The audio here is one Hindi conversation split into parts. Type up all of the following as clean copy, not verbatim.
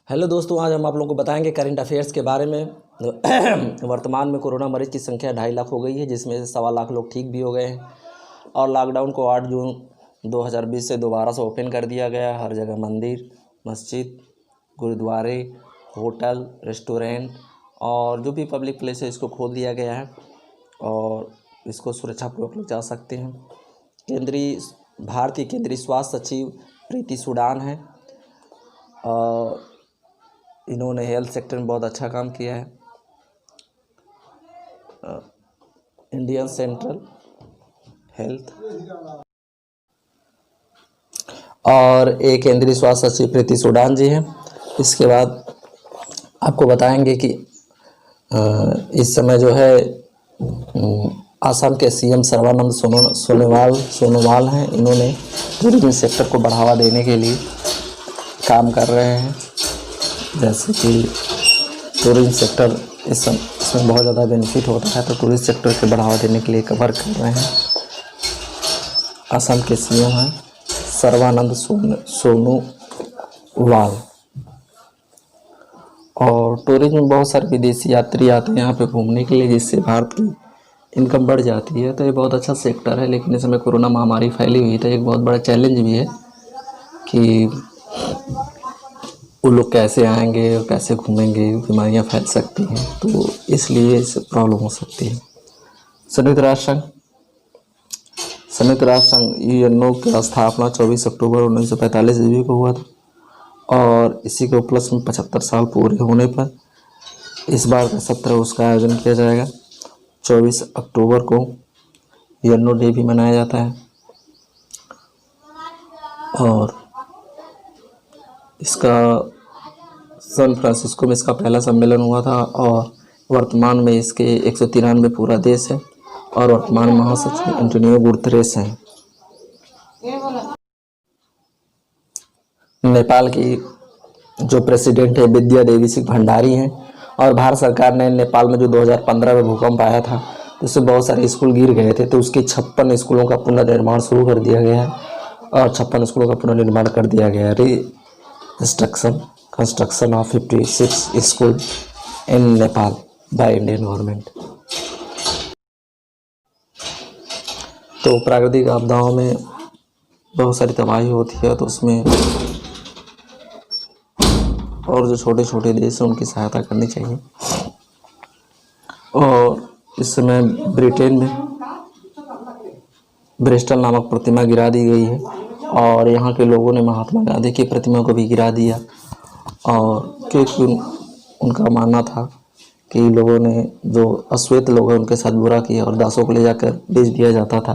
हेलो दोस्तों, आज हम आप लोगों को बताएंगे करंट अफेयर्स के बारे में। वर्तमान में कोरोना मरीज की संख्या 2.5 लाख हो गई है, जिसमें से 1.25 लाख लोग ठीक भी हो गए हैं। और लॉकडाउन को 8 जून 2020 से दोबारा से ओपन कर दिया गया है। हर जगह मंदिर, मस्जिद, गुरुद्वारे, होटल, रेस्टोरेंट और जो भी पब्लिक प्लेस है इसको खोल दिया गया है और इसको सुरक्षापूर्वक लोग जा सकते हैं। भारतीय केंद्रीय स्वास्थ्य सचिव प्रीति सूडान हैं और इन्होंने हेल्थ सेक्टर में बहुत अच्छा काम किया है। इंडियन सेंट्रल हेल्थ और एक केंद्रीय स्वास्थ्य सचिव प्रीति सूडान जी हैं। इसके बाद आपको बताएंगे कि इस समय जो है आसाम के सीएम सर्बानंद सोनोवाल हैं। इन्होंने टूरिज्म सेक्टर को बढ़ावा देने के लिए काम कर रहे हैं, जैसे कि टूरिज्म सेक्टर इसमें बहुत ज़्यादा बेनिफिट होता है, तो टूरिस्ट सेक्टर के बढ़ावा देने के लिए वर्क कर रहे हैं। असम के सीएम हैं सर्बानंद सोनोवाल। और टूरिज्म में बहुत सारे विदेशी यात्री आते हैं यहाँ पे घूमने के लिए, जिससे भारत की इनकम बढ़ जाती है। तो ये बहुत अच्छा सेक्टर है, लेकिन इस समय कोरोना महामारी फैली हुई है, तो एक बहुत बड़ा चैलेंज भी है कि वो लोग कैसे आएंगे और कैसे घूमेंगे, बीमारियां फैल सकती हैं, तो इसलिए इससे प्रॉब्लम हो सकती है। संयुक्त राष्ट्र संघ यूएनओ की स्थापना 24 अक्टूबर 1945 ईस्वी को हुआ था और इसी के उपलक्ष्य में 75 साल पूरे होने पर इस बार का 17 उसका आयोजन किया जाएगा। 24 अक्टूबर को यूएनओ डे भी मनाया जाता है और इसका सैन फ्रांसिस्को में इसका पहला सम्मेलन हुआ था और वर्तमान में इसके 193 पूरा देश है और वर्तमान महासचिव एंटोनियो गुतेरेस हैं। नेपाल की जो प्रेसिडेंट है विद्या देवी सिंह भंडारी हैं और भारत सरकार ने नेपाल में जो 2015 में भूकंप आया था तो उससे बहुत सारे स्कूल गिर गए थे, तो उसके 56 स्कूलों का पुनर्निर्माण शुरू कर दिया गया है और 56 स्कूलों का पुनर्निर्माण कर दिया गया है। Construction of 56 school in Nepal by Indian government. तो प्राकृतिक आपदाओं में बहुत सारी तबाही होती है, तो उसमें और जो छोटे छोटे देश हैं उनकी सहायता करनी चाहिए। और इस समय ब्रिटेन में ब्रिस्टल नामक प्रतिमा गिरा दी गई है और यहाँ के लोगों ने महात्मा गांधी की प्रतिमा को भी गिरा दिया, और क्योंकि उनका मानना था कि लोगों ने जो अश्वेत लोग हैं उनके साथ बुरा किया और दासों को ले जाकर बेच दिया जाता था,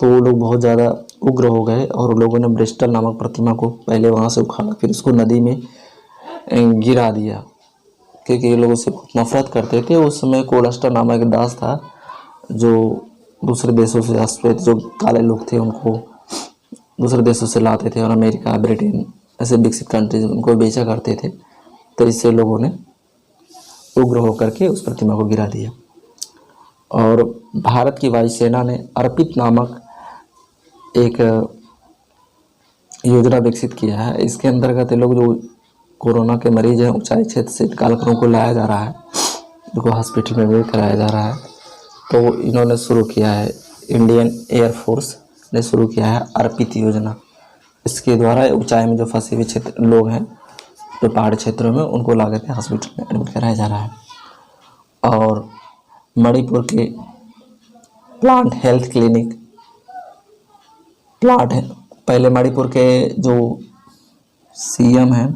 तो वो लोग बहुत ज़्यादा उग्र हो गए और लोगों ने ब्रिस्टल नामक प्रतिमा को पहले वहाँ से उखाड़ा, फिर उसको नदी में गिरा दिया, क्योंकि ये लोग उससे नफरत करते थे। उस समय कोलस्टर नामक एक दास था जो दूसरे देशों से अश्वेत जो काले लोग थे उनको दूसरे देशों से लाते थे और अमेरिका, ब्रिटेन ऐसे विकसित कंट्रीज उनको बेचा करते थे, तो इससे लोगों ने उग्र होकर के उस प्रतिमा को गिरा दिया। और भारत की वायुसेना ने अर्पित नामक एक योजना विकसित किया है। इसके अंतर्गत लोग जो कोरोना के मरीज हैं ऊंचाई क्षेत्र से निकालकर उनको लाया जा रहा है, उनको हॉस्पिटल में एडमिट कराया जा रहा है, तो इन्होंने शुरू किया है, इंडियन एयरफोर्स ने शुरू किया है अर्पित योजना। इसके द्वारा ऊंचाई में जो फंसे हुए क्षेत्र लोग हैं जो पहाड़ी क्षेत्रों में, उनको ला करके हॉस्पिटल में एडमिट कराया जा रहा है। और मणिपुर के प्लांट हेल्थ क्लिनिक है, पहले मणिपुर के जो सीएम हैं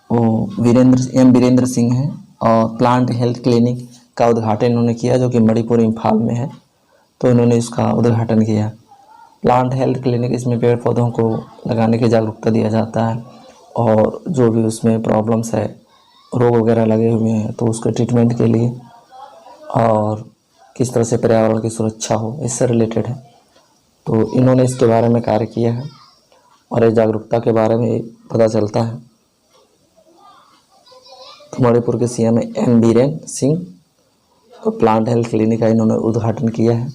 वो वीरेंद्र सिंह हैं और प्लांट हेल्थ क्लिनिक का उद्घाटन इन्होंने किया, जो कि मणिपुर इम्फाल में है, तो इन्होंने इसका उद्घाटन किया। प्लांट हेल्थ क्लिनिक, इसमें पेड़ पौधों को लगाने की जागरूकता दिया जाता है और जो भी उसमें प्रॉब्लम्स है, रोग वगैरह लगे हुए हैं, तो उसके ट्रीटमेंट के लिए और किस तरह से पर्यावरण की सुरक्षा हो, इससे रिलेटेड है, तो इन्होंने इसके बारे में कार्य किया है और इस जागरूकता के बारे में पता चलता है। तो मणिपुर के सीएम एन बीरेन सिंह तो प्लांट हेल्थ क्लिनिक का इन्होंने उद्घाटन किया है,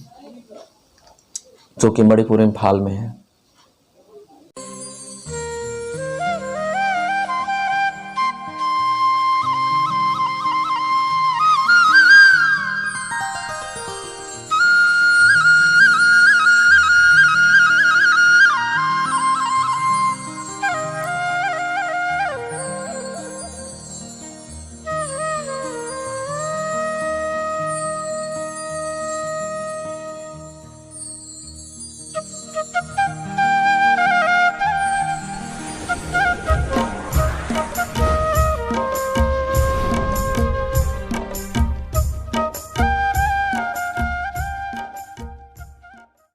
जो कि मणिपुर इम्फाल में है।